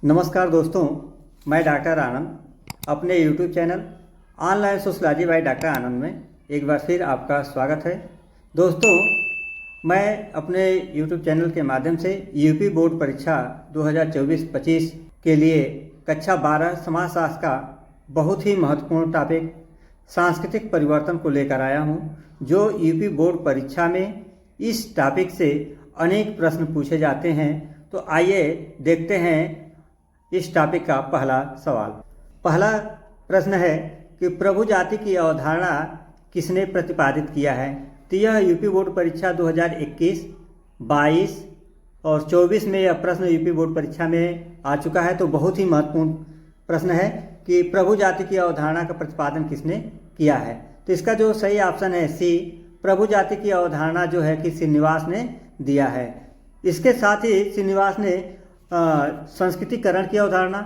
नमस्कार दोस्तों, मैं डॉक्टर आनंद अपने YouTube channel online sociology by doctor Anand में एक बार फिर आपका स्वागत है। दोस्तों, मैं अपने YouTube चैनल के माध्यम से यूपी बोर्ड परीक्षा 2024-25 के लिए कक्षा 12 समाजशास्त्र का बहुत ही महत्वपूर्ण टॉपिक सांस्कृतिक परिवर्तन को लेकर आया हूं, जो यूपी बोर्ड परीक्षा में इस टॉपिक से अनेक प्रश्न पूछे जाते हैं। तो आइए देखते हैं इस टॉपिक का पहला सवाल। पहला प्रश्न है कि प्रभु जाति की अवधारणा किसने प्रतिपादित किया है। तो यह यूपी बोर्ड परीक्षा 2021, 22 और 24 में यह प्रश्न यूपी बोर्ड परीक्षा में आ चुका है। तो बहुत ही महत्वपूर्ण प्रश्न है कि प्रभु जाति की अवधारणा का प्रतिपादन किसने किया है। तो इसका जो सही ऑप्शन है सी, प्रभु जाति की अवधारणा जो है कि श्रीनिवास ने दिया है। इसके साथ ही श्रीनिवास ने संस्कृतिकरण की अवधारणा,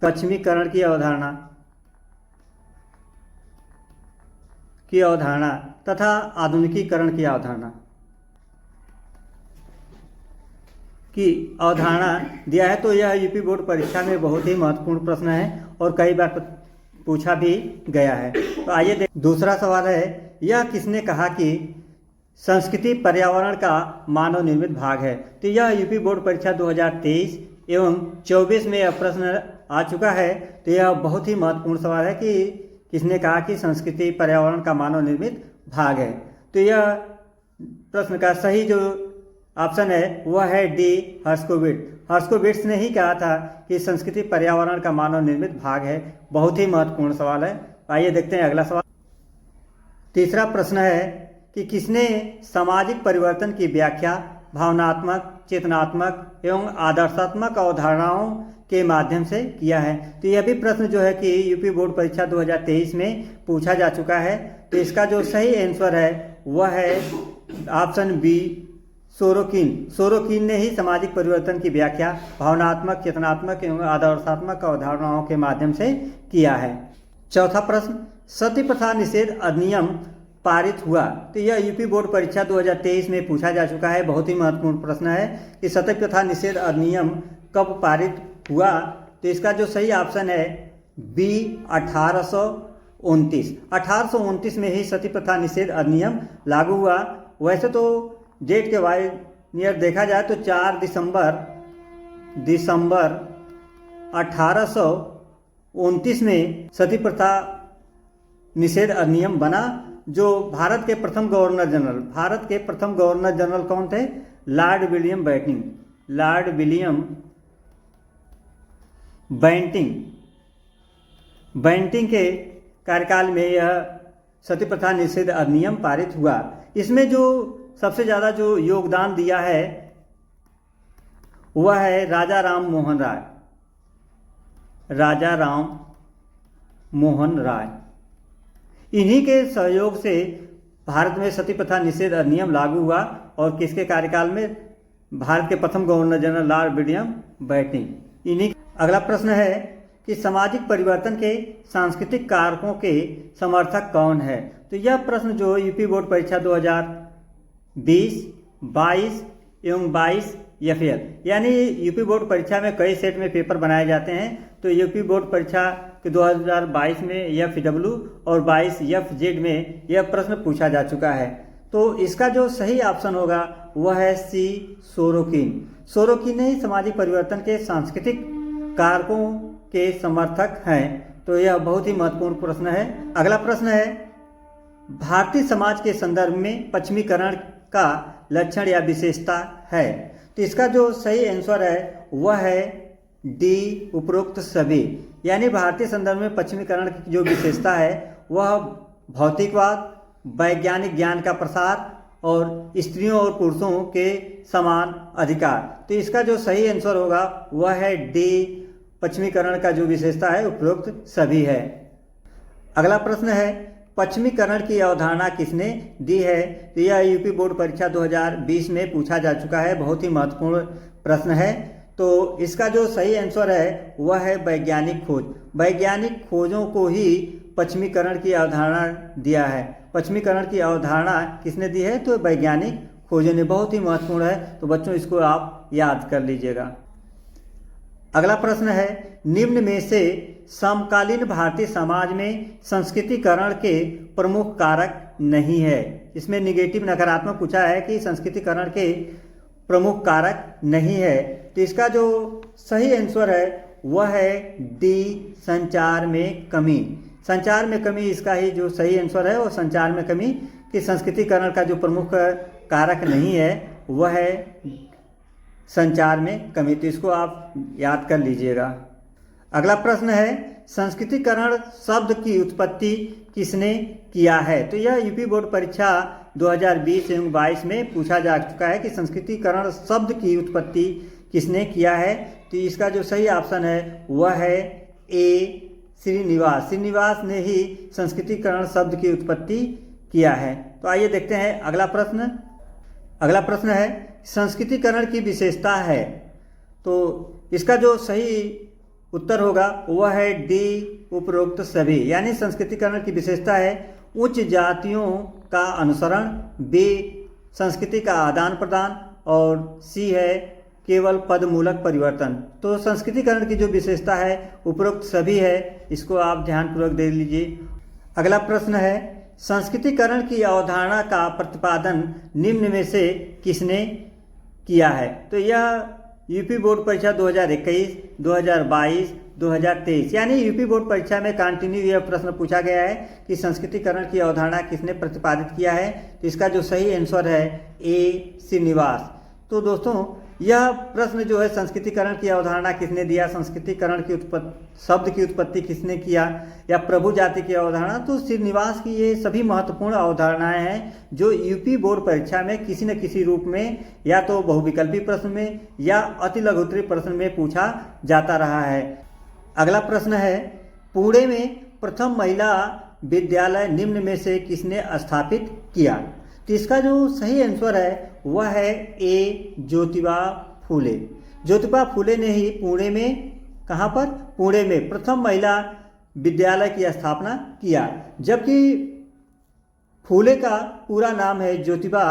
पश्चिमीकरण की अवधारणा तथा आधुनिकीकरण की अवधारणा दिया है। तो यह यूपी बोर्ड परीक्षा में बहुत ही महत्वपूर्ण प्रश्न है और कई बार पूछा भी गया है। तो आइए दूसरा सवाल है, यह किसने कहा कि संस्कृति पर्यावरण का मानव निर्मित भाग है। तो यह यूपी बोर्ड परीक्षा 2023 एवं 24 में यह प्रश्न आ चुका है। तो यह बहुत ही महत्वपूर्ण सवाल है कि किसने कहा कि संस्कृति पर्यावरण का मानव निर्मित भाग है। तो यह प्रश्न का सही जो ऑप्शन है वह है डी, हर्स्कोविट्ज ने ही कहा था कि संस्कृति पर्यावरण का मानव निर्मित भाग है। बहुत ही महत्वपूर्ण सवाल है। आइए देखते हैं अगला सवाल। तीसरा प्रश्न है कि किसने सामाजिक परिवर्तन की व्याख्या भावनात्मक, चेतनात्मक एवं आदर्शात्मक अवधारणाओं के माध्यम से किया है। तो यह भी प्रश्न जो है कि यूपी बोर्ड परीक्षा 2023 में पूछा जा चुका है। तो इसका जो सही आंसर है वह है ऑप्शन बी, सोरोकिन ने ही सामाजिक परिवर्तन की व्याख्या भावनात्मक, चेतनात्मक एवं आदर्शात्मक अवधारणाओं के माध्यम से किया है। चौथा प्रश्न, सती प्रथा निषेध अधिनियम पारित हुआ। तो यह यूपी बोर्ड परीक्षा 2023 में पूछा जा चुका है। बहुत ही महत्वपूर्ण प्रश्न है कि सती प्रथा निषेध अधिनियम कब पारित हुआ। तो इसका जो सही ऑप्शन है बी, 1829 में ही सती प्रथा निषेध अधिनियम लागू हुआ। वैसे तो डेट के नियर देखा जाए तो 4 दिसंबर 1829 में सती प्रथा निषेध अधिनियम बना। जो भारत के प्रथम गवर्नर जनरल कौन थे? लॉर्ड विलियम बेंटिंग के कार्यकाल में यह सती प्रथा निषेध अधिनियम पारित हुआ। इसमें जो सबसे ज़्यादा जो योगदान दिया है वह है राजा राम मोहन राय। इन्हीं के सहयोग से भारत में सती प्रथा निषेध अधिनियम लागू हुआ और किसके कार्यकाल में? भारत के प्रथम governor general lord William Bentinck. इन्हीं। अगला प्रश्न है कि सामाजिक परिवर्तन के सांस्कृतिक कारकों के समर्थक कौन है। तो यह प्रश्न जो यूपी बोर्ड परीक्षा 2020, 22 एवं 22 FL यानी यूपी बोर्ड परीक्षा में कई सेट में पेपर बनाए जाते हैं। तो यूपी बोर्ड परीक्षा के 2022 में FW और 22 FZ में यह प्रश्न पूछा जा चुका है। तो इसका जो सही ऑप्शन होगा वह है सी, सोरोकिन ही सामाजिक परिवर्तन के सांस्कृतिक कारकों के समर्थक हैं। तो यह बहुत ही महत्वपूर्ण प्रश्न है। अगला प्रश्न है, भारतीय समाज के संदर्भ में पश्चिमीकरण का लक्षण या विशेषता है। तो इसका जो सही आंसर है वह है डी, उपरोक्त सभी। यानी भारतीय संदर्भ में पश्चिमीकरण की जो विशेषता है वह भौतिकवाद, वैज्ञानिक ज्ञान का प्रसार और स्त्रियों और पुरुषों के समान अधिकार। तो इसका जो सही आंसर होगा वह है डी, पश्चिमीकरण का जो विशेषता है उपरोक्त सभी है। अगला प्रश्न है, पश्चिमीकरण की अवधारणा किसने दी है। तो यह यूपी बोर्ड परीक्षा 2020 में पूछा जा चुका है। बहुत ही महत्वपूर्ण प्रश्न है। तो इसका जो सही आंसर है वह है वैज्ञानिक खोजों को ही पश्चिमीकरण की अवधारणा दिया है। पश्चिमीकरण की अवधारणा किसने दी है? तो वैज्ञानिक खोजों ने। बहुत ही महत्वपूर्ण है। तो बच्चों इसको आप याद कर लीजिएगा। अगला प्रश्न है, निम्न में से समकालीन भारतीय समाज में संस्कृतिकरण के प्रमुख कारक नहीं है। इसमें निगेटिव नकारात्मक पूछा है कि संस्कृतिकरण के प्रमुख कारक नहीं है। तो इसका जो सही आंसर है वह है डी, संचार में कमी। संचार में कमी इसका ही जो सही आंसर है, वो संचार में कमी कि संस्कृतिकरण का जो प्रमुख कारक नहीं है वह है संचार में कमी। तो इसको आप याद कर लीजिएगा। अगला प्रश्न है, संस्कृतिकरण शब्द की उत्पत्ति किसने किया है? तो यह यूपी बोर्ड परीक्षा 2020 एवं 22 में पूछा जा चुका है कि संस्कृतिकरण शब्द की उत्पत्ति किसने किया है। तो इसका जो सही ऑप्शन है वह है ए, श्रीनिवास। श्रीनिवास ने ही संस्कृतिकरण शब्द की उत्पत्ति किया है। तो आइए देखते हैं अगला प्रश्न। अगला प्रश्न है, संस्कृतिकरण की विशेषता है। तो इसका जो सही उत्तर होगा वह है डी, उपरोक्त सभी। यानी संस्कृतिकरण की विशेषता है उच्च जातियों का अनुसरण, बी संस्कृति का आदान प्रदान, और सी है केवल पदमूलक परिवर्तन। तो संस्कृतिकरण की जो विशेषता है उपरोक्त सभी है। इसको आप ध्यानपूर्वक देख लीजिए। अगला प्रश्न है, संस्कृतिकरण की अवधारणा का प्रतिपादन निम्न में से किसने किया है? तो यह यूपी बोर्ड परीक्षा 2021, 2022, 2023 यानी यूपी बोर्ड परीक्षा में कंटिन्यू यह प्रश्न पूछा गया है कि संस्कृतिकरण की अवधारणा किसने प्रतिपादित किया है। तो इसका जो सही आंसर है ए, श्रीनिवास। तो दोस्तों यह प्रश्न जो है संस्कृतिकरण की अवधारणा किसने दिया, संस्कृतिकरण की शब्द की उत्पत्ति किसने किया, या प्रभु जाति की अवधारणा, तो श्रीनिवास की ये सभी महत्वपूर्ण अवधारणाएं हैं जो यूपी बोर्ड परीक्षा में किसी न किसी रूप में या तो बहुविकल्पी प्रश्न में या अति लघुत्तरीय प्रश्न में पूछा जाता रहा है। अगला प्रश्न है, पुणे में प्रथम महिला विद्यालय निम्न में से किसने स्थापित किया? तो इसका जो सही आंसर है वह है ए, ज्योतिबा फूले। ज्योतिबा फूले ने ही पुणे में, कहाँ पर? पुणे में प्रथम महिला विद्यालय की स्थापना किया। जबकि फूले का पूरा नाम है ज्योतिबा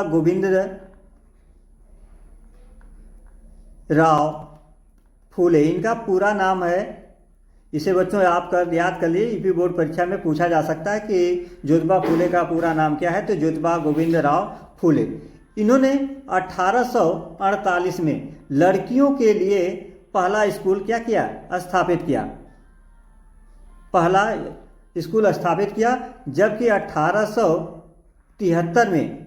गोविंद राव फूले। इनका पूरा नाम है, इसे बच्चों आप याद कर लिए, यूपी बोर्ड परीक्षा में पूछा जा सकता है कि ज्योतिबा फूले का पूरा नाम क्या है। तो ज्योतिबा गोविंद राव फूले। इन्होंने 1848 में लड़कियों के लिए पहला स्कूल क्या किया? स्थापित किया। पहला स्कूल स्थापित किया। जबकि 1873 में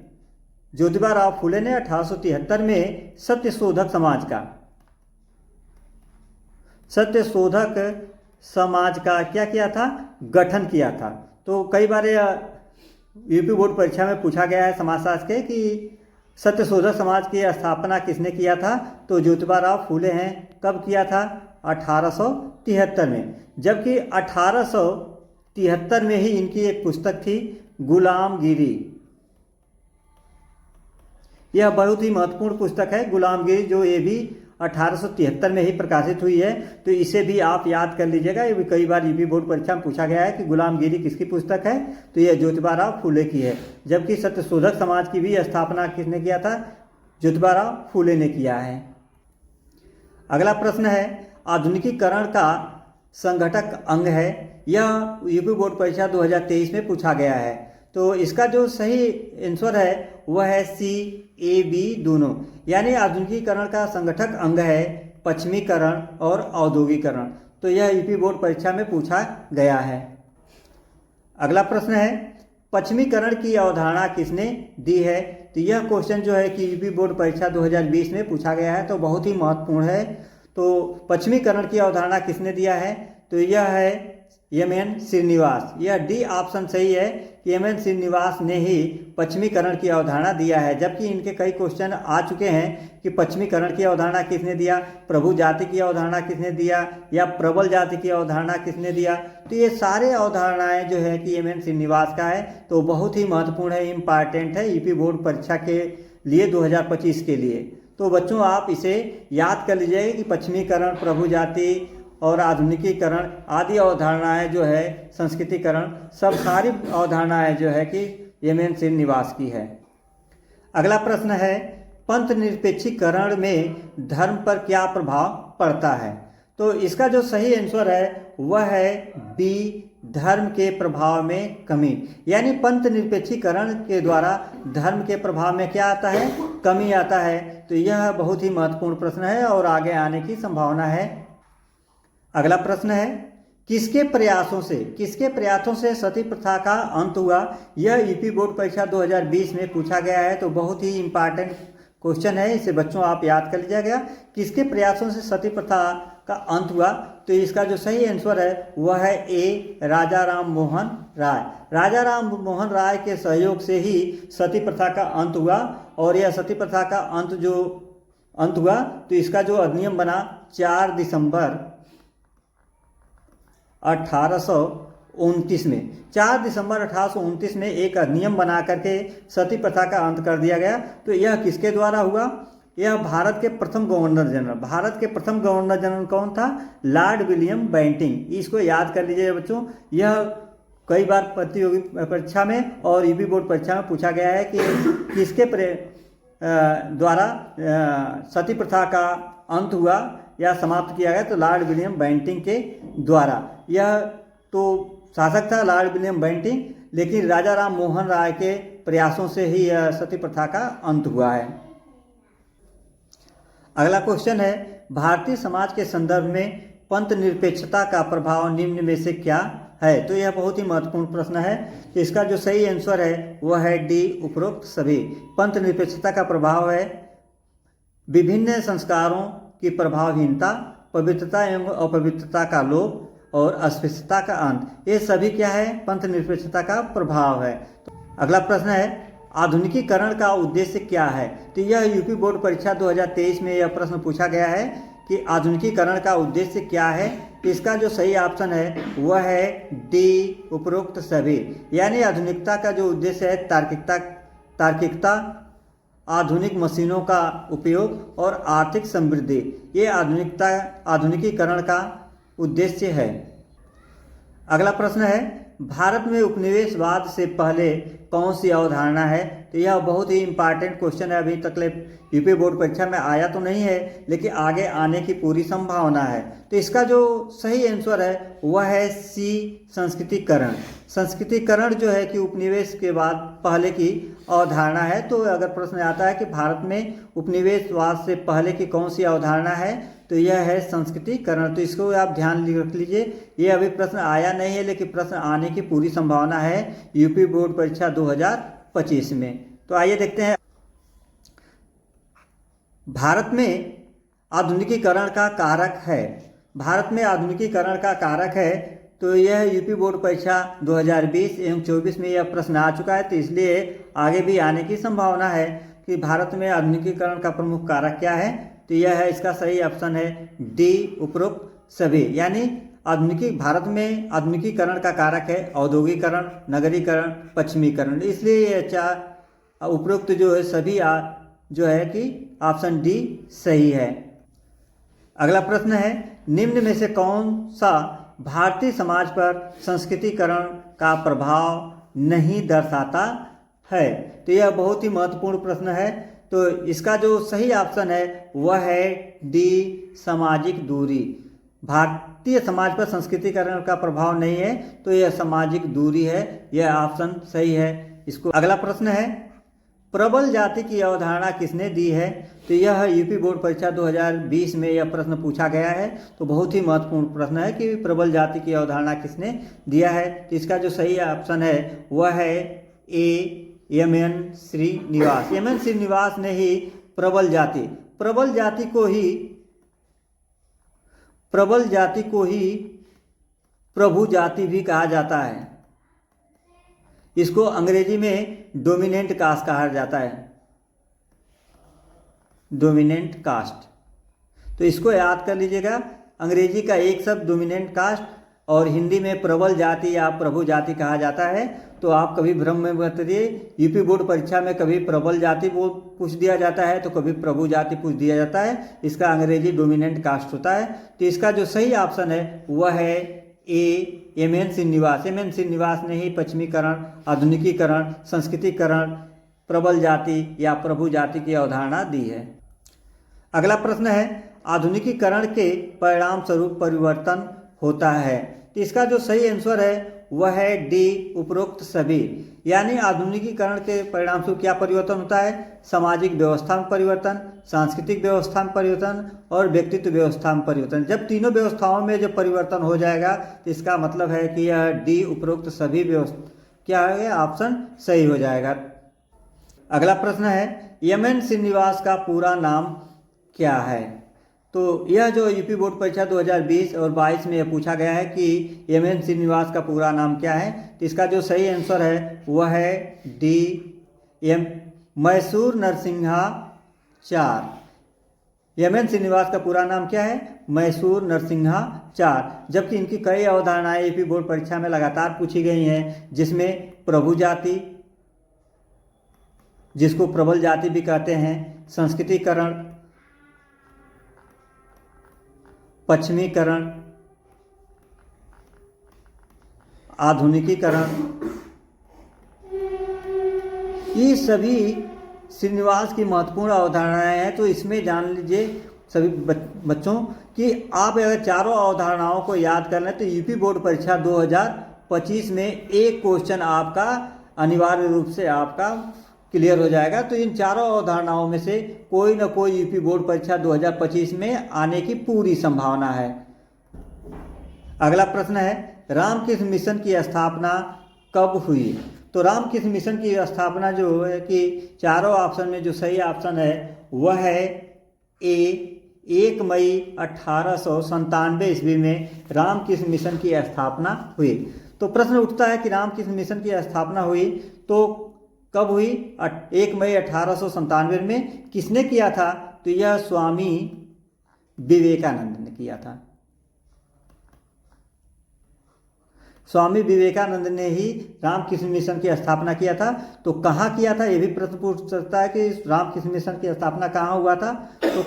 ज्योतिबा राव फूले ने 1873 में सत्यशोधक समाज का क्या किया था? गठन किया था। तो कई बार यूपी बोर्ड परीक्षा में पूछा गया है समाजशास्त्र के कि सत्यशोधक समाज की स्थापना किसने किया था? तो ज्योतिबा राव फूले हैं। कब किया था? 1873 में। जबकि 1873 में ही इनकी एक पुस्तक थी गुलामगिरी। यह बहुत ही महत्वपूर्ण पुस्तक है गुलामगिरी, जो ये भी 1873 में ही प्रकाशित हुई है। तो इसे भी आप याद कर लीजिएगा। ये भी कई बार यूपी बोर्ड परीक्षा में पूछा गया है कि गुलामगिरी किसकी पुस्तक है? तो यह ज्योतिबा राव फूले की है। जबकि सत्यशोधक समाज की भी स्थापना किसने किया था? ज्योतिबा राव फूले ने किया है। अगला प्रश्न है, आधुनिकीकरण का संघटक अंग है। यह यूपी बोर्ड परीक्षा 2023 में पूछा गया है। तो इसका जो सही आंसर है वह है सी, ए, बी दोनों। यानी आधुनिकीकरण का संगठक अंग है पश्चिमीकरण और औद्योगिकरण। तो यह यूपी बोर्ड परीक्षा में पूछा गया है। अगला प्रश्न है, पश्चिमीकरण की अवधारणा किसने दी है? तो यह क्वेश्चन जो है कि यूपी बोर्ड परीक्षा 2020 में पूछा गया है, तो बहुत ही महत्वपूर्ण है। तो पश्चिमीकरण की अवधारणा किसने दिया है? तो यह है एम.एन. श्रीनिवास। यह डी ऑप्शन सही है कि एम.एन. श्रीनिवास ने ही पश्चिमीकरण की अवधारणा दिया है। जबकि इनके कई क्वेश्चन आ चुके हैं कि पश्चिमीकरण की अवधारणा किसने दिया, प्रभु जाति की अवधारणा किसने दिया, या प्रबल जाति की अवधारणा किसने दिया। तो ये सारे अवधारणाएं जो है कि एम.एन. श्रीनिवास का है। तो बहुत ही महत्वपूर्ण है, इम्पॉर्टेंट है यूपी बोर्ड परीक्षा के लिए 2025 के लिए। तो बच्चों आप इसे याद कर लीजिएगा कि पश्चिमीकरण, प्रभु जाति और आधुनिकीकरण आदि अवधारणाएं जो है, संस्कृतिकरण, सब सारी अवधारणाएं जो है कि एम.एन. श्रीनिवास की है। अगला प्रश्न है, पंथ निरपेक्षीकरण में धर्म पर क्या प्रभाव पड़ता है? तो इसका जो सही आंसर है वह है बी, धर्म के प्रभाव में कमी। यानी पंथ निरपेक्षीकरण के द्वारा धर्म के प्रभाव में क्या आता है? कमी आता है। तो यह बहुत ही महत्वपूर्ण प्रश्न है और आगे आने की संभावना है। अगला प्रश्न है, किसके प्रयासों से सती प्रथा का अंत हुआ? यह यूपी बोर्ड परीक्षा 2020 में पूछा गया है। तो बहुत ही इंपॉर्टेंट क्वेश्चन है, इसे बच्चों आप याद कर लीजिएगा। किसके प्रयासों से सती प्रथा का अंत हुआ? तो इसका जो सही आंसर है वह है ए, राजा राम मोहन राय। राजा राम मोहन राय के सहयोग से ही सती प्रथा का अंत हुआ। और यह सती प्रथा का अंत हुआ तो इसका जो अधिनियम बना 4 दिसंबर 1829 में, 4 दिसंबर 1829 में एक अधिनियम बना करके सती प्रथा का अंत कर दिया गया। तो यह किसके द्वारा हुआ? यह भारत के प्रथम गवर्नर जनरल कौन था? Lord William Bentinck. इसको याद कर लीजिए बच्चों। यह कई बार प्रतियोगी परीक्षा में और यूपी बोर्ड परीक्षा में पूछा गया है कि किसके द्वारा सती प्रथा का अंत हुआ या समाप्त किया गया? तो लॉर्ड विलियम बेंटिंक के द्वारा। यह तो शासक था लॉर्ड विलियम बेंटिंक, लेकिन राजा राम मोहन राय के प्रयासों से ही यह सती प्रथा का अंत हुआ है। अगला क्वेश्चन है, भारतीय समाज के संदर्भ में पंथ निरपेक्षता का प्रभाव निम्न में से क्या है? तो यह बहुत ही महत्वपूर्ण प्रश्न है। तो इसका जो सही आंसर है वह है डी, उपरोक्त सभी। पंथ निरपेक्षता का प्रभाव है विभिन्न संस्कारों की प्रभावहीनता, पवित्रता एवं अपवित्रता का लोप और अस्पृश्यता का अंत। ये सभी क्या है? पंथ निरपेक्षता का प्रभाव है। तो अगला प्रश्न है, आधुनिकीकरण का उद्देश्य क्या है? तो यह यूपी बोर्ड परीक्षा 2023 में यह प्रश्न पूछा गया है कि आधुनिकीकरण का उद्देश्य क्या है? तो इसका जो सही ऑप्शन है वह है डी, उपरोक्त सभी। यानी आधुनिकता का जो उद्देश्य है तार्किकता, आधुनिक मशीनों का उपयोग और आर्थिक समृद्धि, ये आधुनिकीकरण का उद्देश्य है। अगला प्रश्न है, भारत में उपनिवेशवाद से पहले कौन सी अवधारणा है? तो यह बहुत ही इंपॉर्टेंट क्वेश्चन है। अभी तक यूपी बोर्ड परीक्षा में आया तो नहीं है, लेकिन आगे आने की पूरी संभावना है। तो इसका जो सही आंसर है वह है सी, संस्कृतिकरण। संस्कृतिकरण जो है कि उपनिवेश के बाद पहले की अवधारणा है। तो अगर प्रश्न आता है कि भारत में उपनिवेशवाद से पहले की कौन सी अवधारणा है, तो यह है संस्कृतिकरण। तो इसको आप ध्यान रख लीजिए। ये अभी प्रश्न आया नहीं है, लेकिन प्रश्न आने की पूरी संभावना है यूपी बोर्ड परीक्षा 2025 में। तो आइए देखते हैं, भारत में आधुनिकीकरण का कारक है। भारत में आधुनिकीकरण का कारक है। तो यह यूपी बोर्ड परीक्षा 2020 एवं 24 में यह प्रश्न आ चुका है। तो इसलिए आगे भी आने की संभावना है कि भारत में आधुनिकीकरण का प्रमुख कारक क्या है? तो यह है, इसका सही ऑप्शन है डी, उपरोक्त सभी। यानी भारत में आधुनिकीकरण का कारक है औद्योगिकरण, नगरीकरण, पश्चिमीकरण। इसलिए ये 4 उपरोक्त जो है सभी जो है कि ऑप्शन डी सही है। अगला प्रश्न है, निम्न में से कौन सा भारतीय समाज पर संस्कृतिकरण का प्रभाव नहीं दर्शाता है? तो यह बहुत ही महत्वपूर्ण प्रश्न है। तो इसका जो सही ऑप्शन है वह है डी, सामाजिक दूरी। भारतीय समाज पर संस्कृतिकरण का प्रभाव नहीं है, तो यह सामाजिक दूरी है। यह ऑप्शन सही है इसको। अगला प्रश्न है, प्रबल जाति की अवधारणा किसने दी है? तो यह यूपी बोर्ड परीक्षा 2020 में यह प्रश्न पूछा गया है। तो बहुत ही महत्वपूर्ण प्रश्न है कि प्रबल जाति की अवधारणा किसने दिया है? तो इसका जो सही ऑप्शन है वह है ए, एम.एन. श्रीनिवास। एम.एन. श्रीनिवास ने ही प्रबल जाति को ही प्रभु जाति भी कहा जाता है। इसको अंग्रेजी में डोमिनेंट कास्ट कहा जाता है, डोमिनेंट कास्ट। तो इसको याद कर लीजिएगा। अंग्रेजी का एक शब्द डोमिनेंट कास्ट और हिंदी में प्रबल जाति या प्रभु जाति कहा जाता है। तो आप कभी भ्रम में मत रहिए। यूपी बोर्ड परीक्षा में कभी प्रबल जाति पूछ दिया जाता है तो कभी प्रभु जाति पूछ दिया जाता है। इसका अंग्रेजी डोमिनेंट कास्ट होता है। तो इसका जो सही ऑप्शन है वह है ए, एम.एन. श्रीनिवास। एम.एन. श्रीनिवास ने ही पश्चिमीकरण, आधुनिकीकरण, संस्कृतिकरण प्रबल जाति या प्रभु जाति की अवधारणा दी है। अगला प्रश्न है, आधुनिकीकरण के परिणाम स्वरूप परिवर्तन होता है। तो इसका जो सही आंसर है वह है डी, उपरोक्त सभी। यानी आधुनिकीकरण के परिणाम स्वरूप क्या परिवर्तन होता है? सामाजिक व्यवस्था में परिवर्तन, सांस्कृतिक व्यवस्था में परिवर्तन और व्यक्तित्व व्यवस्था में परिवर्तन। जब तीनों व्यवस्थाओं में जब परिवर्तन हो जाएगा तो इसका मतलब है कि यह डी, उपरोक्त सभी व्यवस्था क्या है, ऑप्शन सही हो जाएगा। अगला प्रश्न है, एम.एन. श्रीनिवास का पूरा नाम क्या है? तो यह जो यूपी बोर्ड परीक्षा 2020 और 22 में यह पूछा गया है कि एम.एन. श्रीनिवास का पूरा नाम क्या है। तो इसका जो सही आंसर है वह है डी, मैसूर नरसिंहाचार। एम.एन. श्रीनिवास का पूरा नाम क्या है? मैसूर नरसिंहाचार। जबकि इनकी कई अवधारणाएं यूपी बोर्ड परीक्षा में लगातार पूछी गई हैं, जिसमें प्रभु जाति, जिसको प्रबल जाति भी कहते हैं, संस्कृतिकरण, पश्चिमीकरण, आधुनिकीकरण, ये सभी श्रीनिवास की महत्वपूर्ण अवधारणाएं हैं। तो इसमें जान लीजिए सभी बच्चों कि आप अगर चारों अवधारणाओं को याद कर लें तो यूपी बोर्ड परीक्षा 2025 में एक क्वेश्चन आपका अनिवार्य रूप से आपका क्लियर हो जाएगा। तो इन चारों अवधारणाओं में से कोई ना कोई यूपी बोर्ड परीक्षा 2025 में आने की पूरी संभावना है। अगला प्रश्न है, रामकृष्ण मिशन की स्थापना कब हुई? तो रामकृष्ण मिशन की स्थापना जो है कि चारों ऑप्शन में जो सही ऑप्शन है वह है ए, 1 मई 1897 ईस्वी में रामकृष्ण मिशन की स्थापना हुई। तो प्रश्न उठता है कि रामकृष्ण मिशन की स्थापना हुई तो कब हुई? 1 मई 1897 में। किसने किया था? तो यह स्वामी विवेकानंद ने किया था। स्वामी विवेकानंद ने ही रामकृष्ण मिशन की स्थापना किया था। तो कहाँ किया था, यह भी प्रश्न पूछ सकता है कि रामकृष्ण मिशन की स्थापना कहाँ हुआ था। तो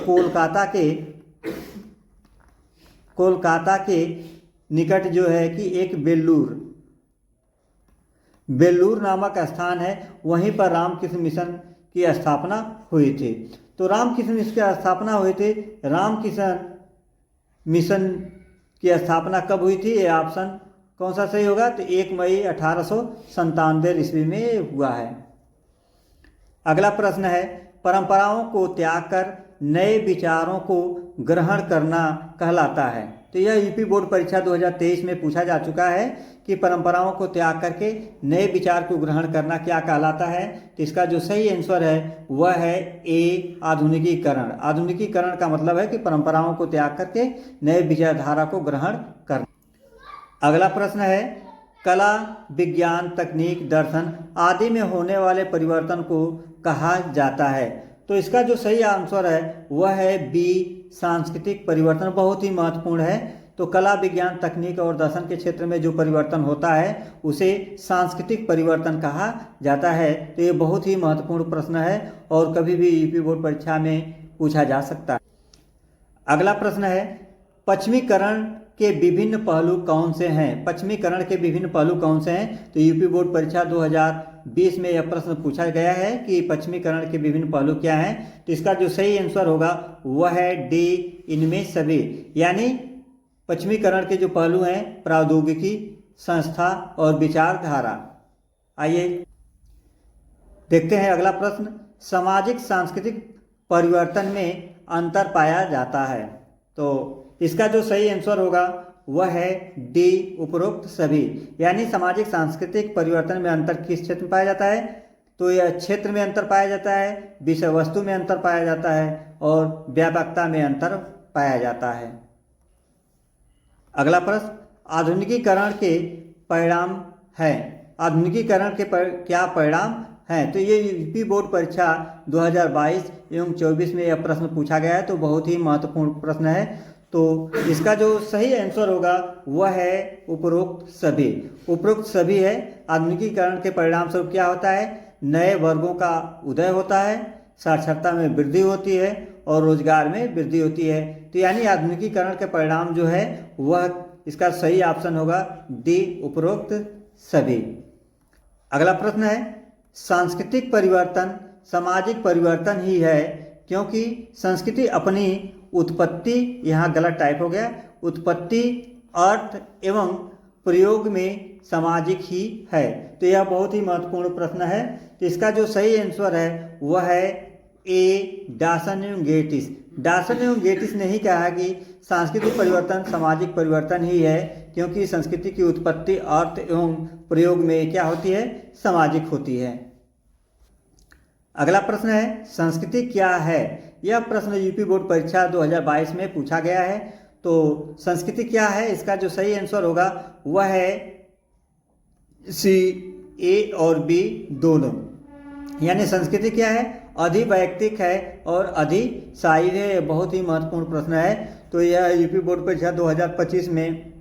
कोलकाता के निकट जो है कि एक बेल्लूर नामक स्थान है, वहीं पर रामकृष्ण मिशन की स्थापना हुई थी। तो रामकृष्ण मिशन की स्थापना हुई थी। रामकृष्ण मिशन की स्थापना कब हुई थी? ये ऑप्शन कौन सा सही होगा? तो 1 मई 1897 ईस्वी में हुआ है। अगला प्रश्न है, परंपराओं को त्याग कर नए विचारों को ग्रहण करना कहलाता है। तो यह यूपी बोर्ड परीक्षा 2023 में पूछा जा चुका है कि परंपराओं को त्याग करके नए विचार को ग्रहण करना क्या कहलाता है। तो इसका जो सही आंसर है वह है ए, आधुनिकीकरण। आधुनिकीकरण का मतलब है कि परंपराओं को त्याग करके नए विचारधारा को ग्रहण करना। अगला प्रश्न है, कला, विज्ञान, तकनीक, दर्शन आदि में होने वाले परिवर्तन को कहा जाता है। तो इसका जो सही आंसर है वह है बी, सांस्कृतिक परिवर्तन। बहुत ही महत्वपूर्ण है। तो कला, विज्ञान, तकनीक और दर्शन के क्षेत्र में जो परिवर्तन होता है उसे सांस्कृतिक परिवर्तन कहा जाता है। तो ये बहुत ही महत्वपूर्ण प्रश्न है और कभी भी यूपी बोर्ड परीक्षा में पूछा जा सकता है। अगला प्रश्न है, पश्चिमीकरण के विभिन्न पहलू कौन से हैं? पश्चिमीकरण के विभिन्न पहलू कौन से हैं? तो यूपी बोर्ड परीक्षा 2020 में यह प्रश्न पूछा गया है कि पश्चिमीकरण के विभिन्न पहलू क्या हैं। तो इसका जो सही आंसर होगा वह है डी, इनमें सभी। यानी पश्चिमीकरण के जो पहलू हैं, प्रौद्योगिकी, संस्था और विचारधारा। आइए देखते हैं अगला प्रश्न, सामाजिक सांस्कृतिक परिवर्तन में अंतर पाया जाता है। तो इसका जो सही आंसर होगा वह है डी, उपरोक्त सभी। यानी सामाजिक सांस्कृतिक परिवर्तन में अंतर किस क्षेत्र में पाया जाता है? तो यह क्षेत्र में अंतर पाया जाता है, विषय वस्तु में अंतर पाया जाता है और व्यापकता में अंतर पाया जाता है। अगला प्रश्न, आधुनिकीकरण के परिणाम है। आधुनिकीकरण के क्या परिणाम हैं? तो ये यूपी बोर्ड परीक्षा 2022 एवं 24 में यह प्रश्न पूछा गया है। तो बहुत ही महत्वपूर्ण प्रश्न है। तो इसका जो सही आंसर होगा वह है उपरोक्त सभी। उपरोक्त सभी है। आधुनिकीकरण के परिणाम स्वरूप क्या होता है? नए वर्गों का उदय होता है, साक्षरता में वृद्धि होती है और रोजगार में वृद्धि होती है। तो यानी आधुनिकीकरण के परिणाम जो है वह इसका सही ऑप्शन होगा डी, उपरोक्त सभी। अगला प्रश्न है, सांस्कृतिक परिवर्तन सामाजिक परिवर्तन ही है, क्योंकि संस्कृति अपनी उत्पत्ति, यहाँ गलत टाइप हो गया, उत्पत्ति, अर्थ एवं प्रयोग में सामाजिक ही है। तो यह बहुत ही महत्वपूर्ण प्रश्न है। तो इसका जो सही आंसर है वह है ए, डासन एवं गेटिस। डासन एवं गेटिस ने ही कहा कि सांस्कृतिक परिवर्तन सामाजिक परिवर्तन ही है, क्योंकि संस्कृति की उत्पत्ति अर्थ एवं प्रयोग में क्या होती है, सामाजिक होती है। अगला प्रश्न है संस्कृति क्या है। यह प्रश्न यूपी बोर्ड परीक्षा 2022 में पूछा गया है। तो संस्कृति क्या है, इसका जो सही आंसर होगा वह है सी, ए और बी दोनों। यानी संस्कृति क्या है, अधिवैयक्तिक है और अधिशाही है। यह बहुत ही महत्वपूर्ण प्रश्न है। तो यह यूपी बोर्ड परीक्षा 2025 में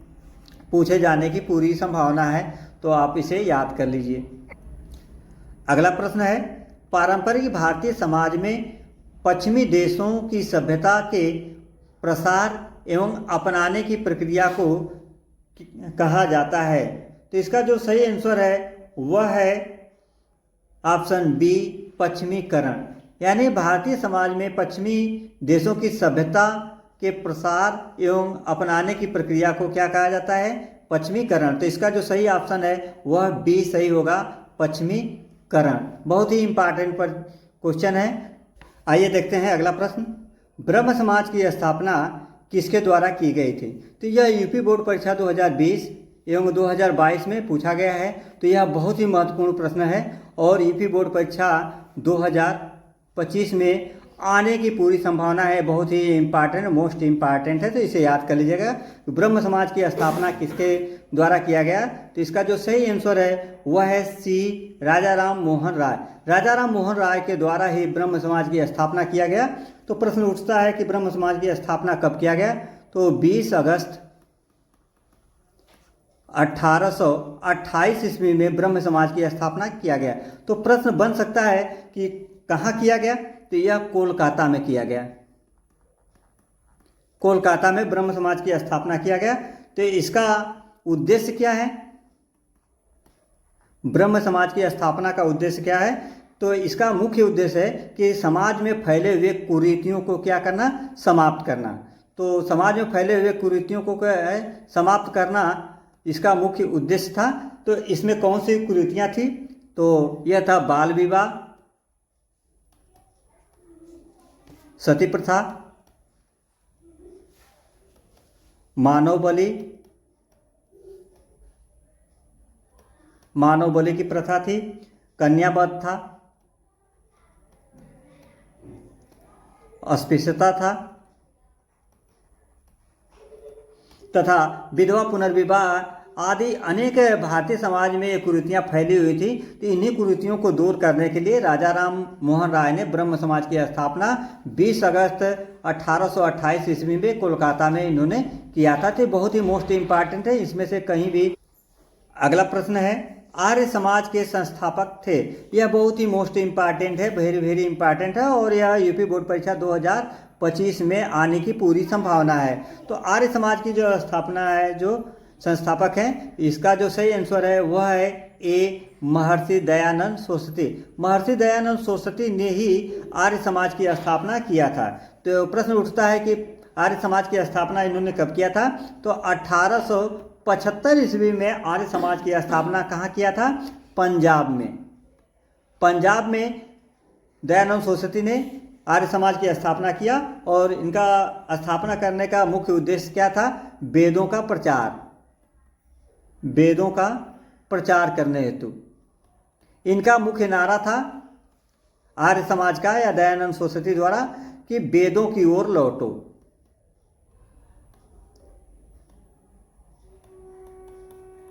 पूछे जाने की पूरी संभावना है, तो आप इसे याद कर लीजिए। अगला प्रश्न है पारंपरिक भारतीय समाज में पश्चिमी देशों की सभ्यता के प्रसार एवं अपनाने की प्रक्रिया को कहा जाता है। तो इसका जो सही आंसर है वह है ऑप्शन बी, पश्चिमीकरण। यानी भारतीय समाज में पश्चिमी देशों की सभ्यता के प्रसार एवं अपनाने की प्रक्रिया को क्या कहा जाता है, पश्चिमीकरण। तो इसका जो सही ऑप्शन है वह बी सही होगा, पश्चिमीकरण। बहुत ही इंपॉर्टेंट क्वेश्चन है। आइए देखते हैं अगला प्रश्न। ब्रह्म समाज की स्थापना किसके द्वारा की गई थी। तो यह यूपी बोर्ड परीक्षा 2020 एवं 2022 में पूछा गया है। तो यह बहुत ही महत्वपूर्ण प्रश्न है और यूपी बोर्ड परीक्षा 2025 में आने की पूरी संभावना है। बहुत ही इम्पॉर्टेंट, मोस्ट इम्पॉर्टेंट है, तो इसे याद कर लीजिएगा। तो ब्रह्म समाज की स्थापना किसके द्वारा किया गया। तो इसका जो सही आंसर है वह है सी, राजा राम मोहन राय। राजा राम मोहन राय के द्वारा ही ब्रह्म समाज की स्थापना किया गया। तो प्रश्न उठता है कि ब्रह्म समाज की स्थापना कब किया गया। तो 20 अगस्त 1828 ईस्वी में ब्रह्म समाज की स्थापना किया गया। तो प्रश्न बन सकता है कि कहाँ किया गया। तो यह कोलकाता में किया गया। कोलकाता में ब्रह्म समाज की स्थापना किया गया। तो इसका उद्देश्य क्या है, ब्रह्म समाज की स्थापना का उद्देश्य क्या है। तो इसका मुख्य उद्देश्य है कि समाज में फैले हुए कुरीतियों को क्या करना, समाप्त करना। तो समाज में फैले हुए कुरीतियों को समाप्त करना इसका मुख्य उद्देश्य था। तो इसमें कौन सी कुरीतियां थी। तो यह था बाल विवाह, सती प्रथा, मानव बलि की प्रथा थी, कन्यावध था, अस्पृश्यता था तथा विधवा पुनर्विवाह आदि अनेक भारतीय समाज में ये कुरीतियाँ फैली हुई थी। तो इन्हीं कुरीतियों को दूर करने के लिए राजा राम मोहन राय ने ब्रह्म समाज की स्थापना 20 अगस्त 1828 ईस्वी में कोलकाता में इन्होंने किया था। तो बहुत ही मोस्ट इम्पॉर्टेंट है, इसमें से कहीं भी। अगला प्रश्न है आर्य समाज के संस्थापक थे। यह बहुत ही मोस्ट इम्पॉर्टेंट है, वेरी इम्पॉर्टेंट है और यह यूपी बोर्ड परीक्षा 2025 में आने की पूरी संभावना है। तो आर्य समाज की जो स्थापना है, जो संस्थापक हैं, इसका जो सही आंसर है वह है ए, महर्षि दयानंद सरस्वती। महर्षि दयानंद सरस्वती ने ही आर्य समाज की स्थापना किया था। तो प्रश्न उठता है कि आर्य समाज की स्थापना इन्होंने कब किया था। तो 1875 ईस्वी में आर्य समाज की स्थापना कहाँ किया था, पंजाब में। पंजाब में दयानंद सरस्वती ने आर्य समाज की स्थापना किया और इनका स्थापना करने का मुख्य उद्देश्य क्या था, वेदों का प्रचार करने हेतु। इनका मुख्य नारा था आर्य समाज का या दयानंद सरस्वती द्वारा कि वेदों की ओर लौटो।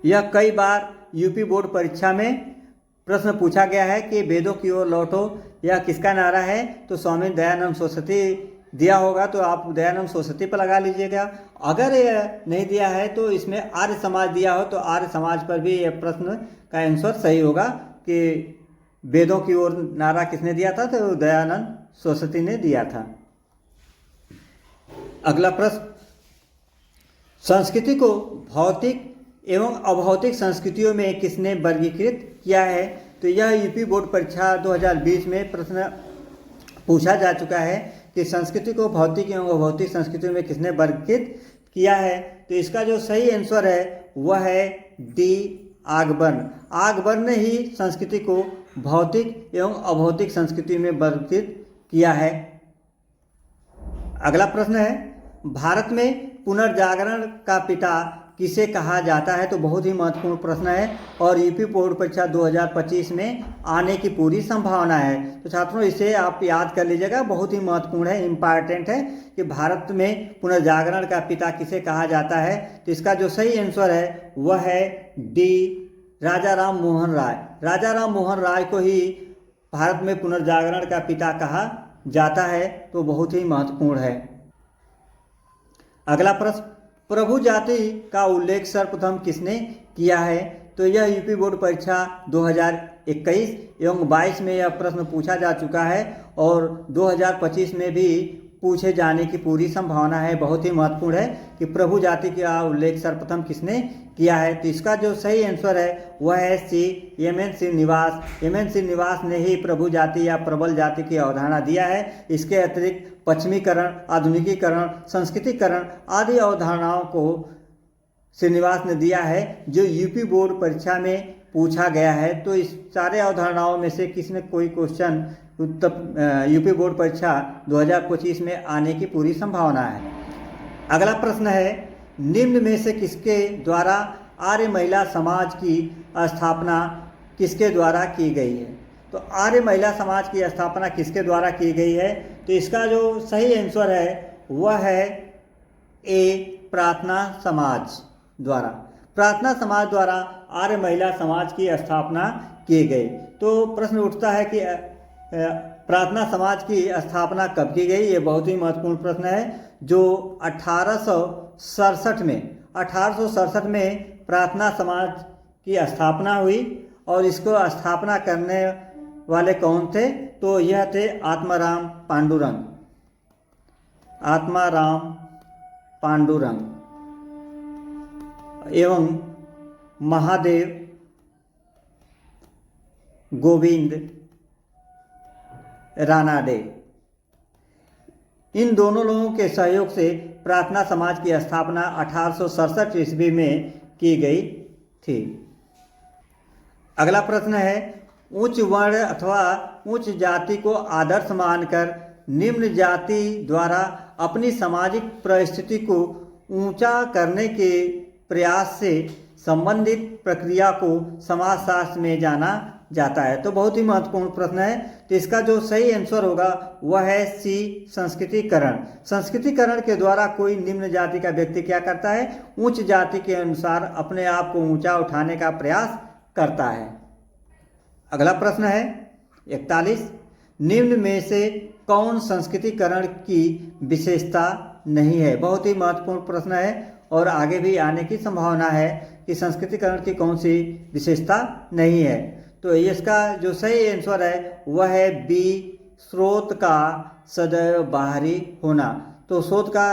यह कई बार यूपी बोर्ड परीक्षा में प्रश्न पूछा गया है कि वेदों की ओर लौटो यह किसका नारा है। तो स्वामी दयानंद सरस्वती दिया होगा तो आप दयानंद सरस्वती पर लगा लीजिएगा। अगर यह नहीं दिया है तो इसमें आर्य समाज दिया हो तो आर्य समाज पर भी यह प्रश्न का आंसर सही होगा कि वेदों की ओर नारा किसने दिया था। तो दयानंद सरस्वती ने दिया था। अगला प्रश्न, संस्कृति को भौतिक एवं अभौतिक संस्कृतियों में किसने वर्गीकृत किया है। तो तो यह यूपी बोर्ड परीक्षा 2020 में प्रश्न पूछा जा चुका है कि संस्कृति को भौतिक एवं अभौतिक संस्कृति में किसने वर्गीकृत किया है। तो इसका जो सही आंसर है वह है डी, आगबर्न। आगबर्न ने ही संस्कृति को भौतिक एवं अभौतिक संस्कृति में वर्गीकृत किया है। अगला प्रश्न है, भारत में पुनर्जागरण का पिता किसे कहा जाता है। तो बहुत ही महत्वपूर्ण प्रश्न है और यूपी बोर्ड परीक्षा 2025 में आने की पूरी संभावना है। तो छात्रों इसे आप याद कर लीजिएगा, बहुत ही महत्वपूर्ण है, इम्पॉर्टेंट है कि भारत में पुनर्जागरण का पिता किसे कहा जाता है। तो इसका जो सही आंसर है वह है डी, राजा राम मोहन राय। राजा राम मोहन राय को ही भारत में पुनर्जागरण का पिता कहा जाता है। तो बहुत ही महत्वपूर्ण है। अगला प्रश्न, प्रभु जाति का उल्लेख सर्वप्रथम किसने किया है। तो यह यूपी बोर्ड परीक्षा 2021 एवं 22 में यह प्रश्न पूछा जा चुका है और 2025 में भी पूछे जाने की पूरी संभावना है। बहुत ही महत्वपूर्ण है कि प्रभु जाति का उल्लेख सर्वप्रथम किसने किया है। तो इसका जो सही आंसर है वह है सी, एम.एन. श्रीनिवास। एम.एन. श्रीनिवास ने ही प्रभु जाति या प्रबल जाति की अवधारणा दिया है। इसके अतिरिक्त पश्चिमीकरण, आधुनिकीकरण, संस्कृतिकरण आदि अवधारणाओं को श्रीनिवास ने दिया है जो यूपी बोर्ड परीक्षा में पूछा गया है। तो इस सारे अवधारणाओं में से किसी न कोई क्वेश्चन यूपी बोर्ड परीक्षा 2025 में आने की पूरी संभावना है। अगला प्रश्न है, निम्न में से किसके द्वारा आर्य महिला समाज की स्थापना किसके द्वारा की गई है। तो आर्य महिला समाज की स्थापना किसके द्वारा की गई है। तो इसका जो सही आंसर है वह है ए, प्रार्थना समाज द्वारा। प्रार्थना समाज द्वारा आर्य महिला समाज की स्थापना की गई। तो प्रश्न उठता है कि प्रार्थना समाज की स्थापना कब की गई। ये बहुत ही महत्वपूर्ण प्रश्न है जो 1867 में प्रार्थना समाज की स्थापना हुई और इसको स्थापना करने वाले कौन थे। तो यह थे आत्माराम पांडुरंग एवं महादेव गोविंद रानाडे। इन दोनों लोगों के सहयोग से प्रार्थना समाज की स्थापना 1867 ईस्वी में की गई थी। अगला प्रश्न है, उच्च वर्ण अथवा उच्च जाति को आदर्श मानकर निम्न जाति द्वारा अपनी सामाजिक परिस्थिति को ऊंचा करने के प्रयास से संबंधित प्रक्रिया को समाजशास्त्र में जाना जाता है। तो बहुत ही महत्वपूर्ण प्रश्न है। तो इसका जो सही आंसर होगा वह है सी, संस्कृतिकरण। संस्कृतिकरण के द्वारा कोई निम्न जाति का व्यक्ति क्या करता है, उच्च जाति के अनुसार अपने आप को ऊंचा उठाने का प्रयास करता है। अगला प्रश्न है 41, निम्न में से कौन संस्कृतिकरण की विशेषता नहीं है। बहुत ही महत्वपूर्ण प्रश्न है और आगे भी आने की संभावना है कि संस्कृतिकरण की कौन सी विशेषता नहीं है। तो इसका जो सही आंसर है वह है बी, स्रोत का सदैव बाहरी होना। तो स्रोत का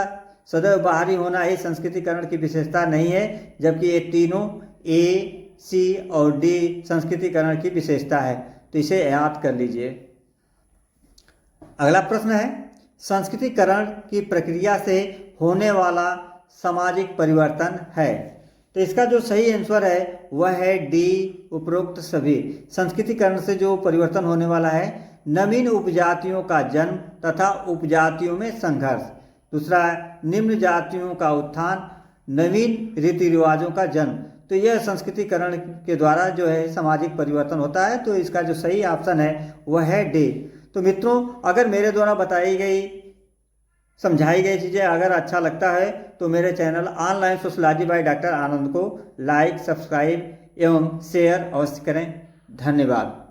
सदैव बाहरी होना ही संस्कृतिकरण की विशेषता नहीं है, जबकि ये तीनों ए, सी और डी संस्कृतिकरण की विशेषता है। तो इसे याद कर लीजिए। अगला प्रश्न है, संस्कृतिकरण की प्रक्रिया से होने वाला सामाजिक परिवर्तन है। तो इसका जो सही आंसर है वह है डी, उपरोक्त सभी। संस्कृतिकरण से जो परिवर्तन होने वाला है, नवीन उपजातियों का जन्म तथा उपजातियों में संघर्ष। दूसरा, निम्न जातियों का उत्थान, नवीन रीति रिवाजों का जन्म। तो यह संस्कृतिकरण के द्वारा जो है सामाजिक परिवर्तन होता है। तो इसका जो सही ऑप्शन है वह है डी। तो मित्रों, अगर मेरे द्वारा बताई गई समझाई गई चीज़ें अगर अच्छा लगता है तो मेरे channel online sociology by doctor Anand को लाइक, सब्सक्राइब एवं शेयर अवश्य करें। धन्यवाद।